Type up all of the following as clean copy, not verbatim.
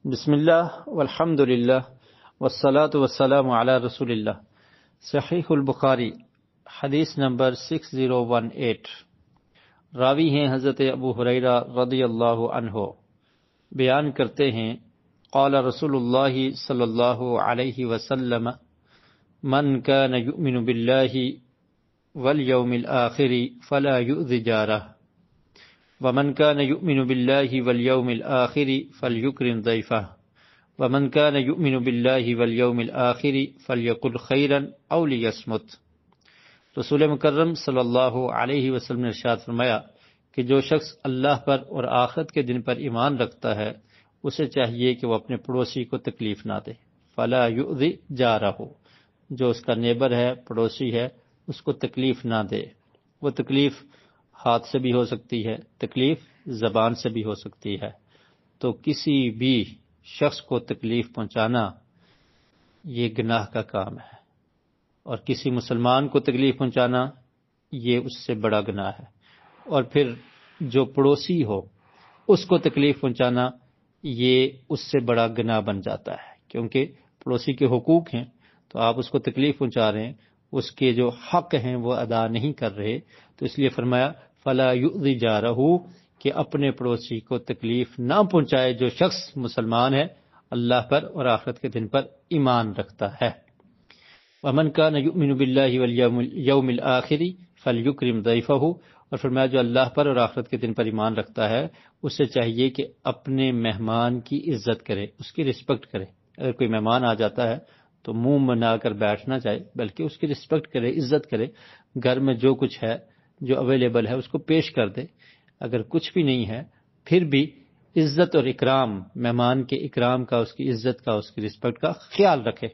بسم اللہ والحمد للہ والصلاة والسلام علی رسول اللہ۔ صحیح البخاری حدیث نمبر 6018، راوی ہیں حضرت ابو ہریرہ رضی اللہ عنہ، بیان کرتے ہیں قال رسول اللہ صلی اللہ علیہ وسلم من کان یؤمن باللہ والیوم الآخر فلا یؤذ جارہ ومن كان يؤمن بالله واليوم الآخر فليكرم ضيفه ومن كان يؤمن بالله واليوم الآخر فليقل خيرا أو ليصمت۔ رسول مکرم صلی اللہ علیہ وسلم نے ارشاد فرمایا کہ جو شخص اللہ پر اور آخرت کے دن پر ایمان رکھتا ہے اسے چاہیے کہ وہ اپنے پڑوسی کو تکلیف نہ دے، فلا یؤذی جارہ، جو اس کا نیبر ہے، پڑوسی ہے، اس کو تکلیف نہ دے۔ وہ تکلیف ہاتھ سے بھی ہو سکتی ہے، تکلیف زبان سے بھی ہو سکتی ہے، تو کسی بھی شخص کو تکلیف پہنچانا یہ گناہ کا کام ہے، اور کسی مسلمان کو تکلیف پہنچانا یہ اس سے بڑا گناہ ہے، اور پھر جو پڑوسی ہو اس کو تکلیف پہنچانا یہ اس سے بڑا گناہ بن جاتا ہے، کیونکہ پڑوسی کے حقوق ہیں تو آپ اس کو تکلیف پہنچا رہے ہیں، اس کے جو حق ہیں وہ ادا نہیں کر رہے، تو اس لیے فرمایا فلا یؤذی جارہ، کہ اپنے پڑوسی کو تکلیف نہ پہنچائے جو شخص مسلمان ہے، اللہ پر اور آخرت کے دن پر ایمان رکھتا ہے۔ ومن کان یؤمن باللہ والیوم الآخر فلیکرم ضیفہ، اور فرمایا جو اللہ پر اور آخرت کے دن پر ایمان رکھتا ہے اسے چاہیے کہ اپنے مہمان کی عزت کرے، اس کی رسپیکٹ کرے۔ اگر کوئی مہمان آ جاتا ہے تو منہ بنا کر بیٹھنا چاہے، بلکہ اس کی رسپیکٹ کرے، عزت کرے، گھر میں جو کچھ ہے جو اویلیبل ہے اس کو پیش کر دے، اگر کچھ بھی نہیں ہے پھر بھی عزت اور اکرام، مہمان کے اکرام کا، اس کی عزت کا، اس کی رسپیکٹ کا خیال رکھے۔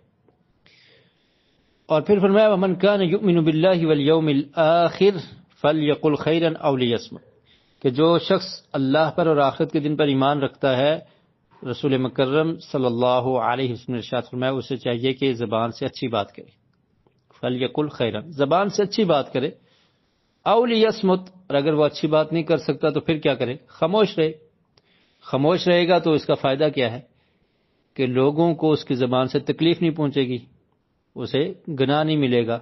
اور پھر فرمایا ومن کان یؤمن باللہ والیوم الآخر فلیقل خیرا او لیصمت، کہ جو شخص اللہ پر اور آخرت کے دن پر ایمان رکھتا ہے، رسول مکرم صلی اللہ علیہ وسلم نے ارشاد فرمایا اسے چاہیے کہ زبان سے اچھی بات کرے، فلیقل خیرا، زبان سے اچھی بات کرے، او لیصمت، اور اگر وہ اچھی بات نہیں کر سکتا تو پھر کیا کرے؟ خاموش رہے۔ خاموش رہے گا تو اس کا فائدہ کیا ہے کہ لوگوں کو اس کی زبان سے تکلیف نہیں پہنچے گی، اسے گناہ نہیں ملے گا،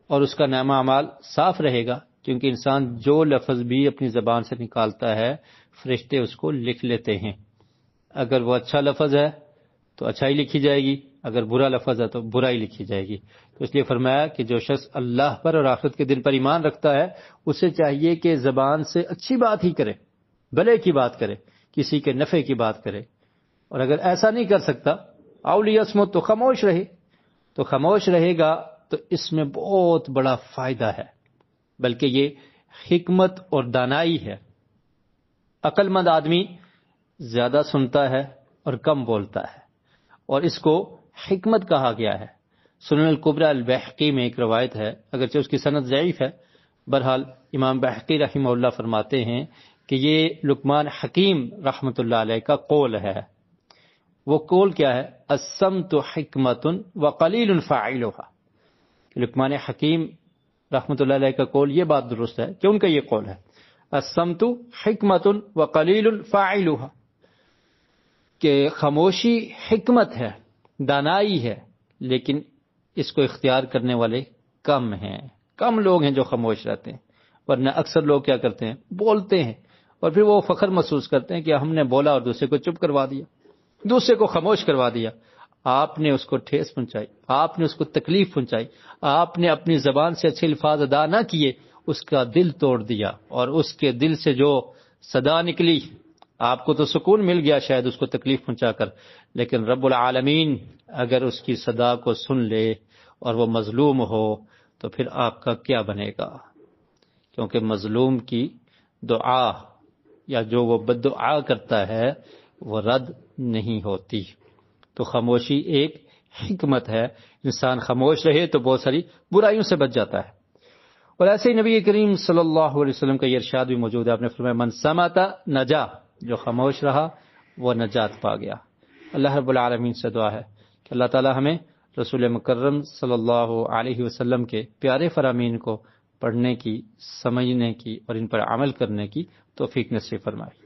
اور اس کا نامہ اعمال صاف رہے گا، کیونکہ انسان جو لفظ بھی اپنی زبان سے نکالتا ہے فرشتے اس کو لکھ لیتے ہیں۔ اگر وہ اچھا لفظ ہے تو اچھائی لکھی جائے گی، اگر برا لفظ ہے تو برائی لکھی جائے گی۔ تو اس لیے فرمایا کہ جو شخص اللہ پر اور آخرت کے دن پر ایمان رکھتا ہے اسے چاہیے کہ زبان سے اچھی بات ہی کرے، بھلے کی بات کرے، کسی کے نفع کی بات کرے، اور اگر ایسا نہیں کر سکتا او لیصمت، تو خاموش رہے۔ تو خاموش رہے گا تو اس میں بہت بڑا فائدہ ہے، بلکہ یہ حکمت اور دانائی ہے۔ عقل مند آدمی زیادہ سنتا ہے اور کم بولتا ہے، اور اس کو حکمت کہا گیا ہے۔ سنن الکبریٰ البیہقی میں ایک روایت ہے، اگرچہ اس کی سند ضعیف ہے، بہرحال امام بیہقی رحمہ اللہ فرماتے ہیں کہ یہ لقمان حکیم رحمۃ اللہ علیہ کا قول ہے۔ وہ قول کیا ہے؟ الصمت حکمت وقلیل فاعلها۔ لقمان حکیم رحمۃ اللہ علیہ کا قول، یہ بات درست ہے کہ ان کا یہ قول ہے الصمت حکمت وقلیل فاعلها، کہ خاموشی حکمت ہے، دانائی ہے، لیکن اس کو اختیار کرنے والے کم ہیں، کم لوگ ہیں جو خاموش رہتے ہیں، ورنہ اکثر لوگ کیا کرتے ہیں؟ بولتے ہیں، اور پھر وہ فخر محسوس کرتے ہیں کہ ہم نے بولا اور دوسرے کو چپ کروا دیا، دوسرے کو خاموش کروا دیا۔ آپ نے اس کو ٹھیس پہنچائی، آپ نے اس کو تکلیف پہنچائی، آپ نے اپنی زبان سے اچھے الفاظ ادا نہ کیے، اس کا دل توڑ دیا، اور اس کے دل سے جو صدا نکلی، آپ کو تو سکون مل گیا شاید اس کو تکلیف پہنچا کر، لیکن رب العالمین اگر اس کی صدا کو سن لے اور وہ مظلوم ہو تو پھر آپ کا کیا بنے گا؟ کیونکہ مظلوم کی دعا یا جو وہ بد دعا کرتا ہے وہ رد نہیں ہوتی۔ تو خاموشی ایک حکمت ہے، انسان خاموش رہے تو بہت ساری برائیوں سے بچ جاتا ہے۔ اور ایسے ہی نبی کریم صلی اللہ علیہ وسلم کا یہ ارشاد بھی موجود ہے، آپ نے فرمایا من صمت نجا، جو خاموش رہا وہ نجات پا گیا۔ اللہ رب العالمین سے دعا ہے کہ اللہ تعالی ہمیں رسول مکرم صلی اللہ علیہ وسلم کے پیارے فرامین کو پڑھنے کی، سمجھنے کی اور ان پر عمل کرنے کی توفیق نصیب فرمائے۔